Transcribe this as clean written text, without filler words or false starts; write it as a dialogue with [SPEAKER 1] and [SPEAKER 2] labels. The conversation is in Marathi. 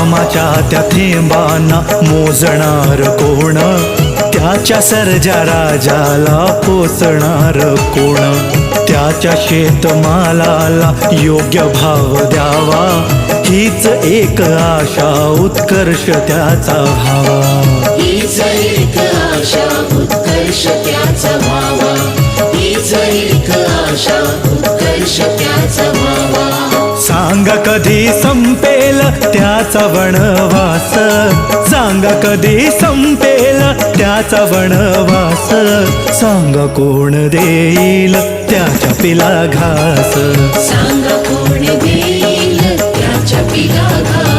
[SPEAKER 1] घामाच्या त्या थेंबांना मोजणार कोण, त्याच्या सर्जा राजाला पोचणार कोण, त्याच्या शेतमालाला योग्य भाव द्यावा, हीच एक आशा उत्कर्ष त्याचा व्हावा,
[SPEAKER 2] हीच एक आशा उत्कर्ष त्याचा व्हावा, हीच एक आशा उत्कर्ष त्याचा व्हावा.
[SPEAKER 1] सांगा कधी संपेल त्याचा वनवास, सांगा कधी संपेल त्याचा वनवास, सांगा कोण देईल त्याच्या पिला घास,
[SPEAKER 2] सांगा कोण देईल त्याच्या पिला घास.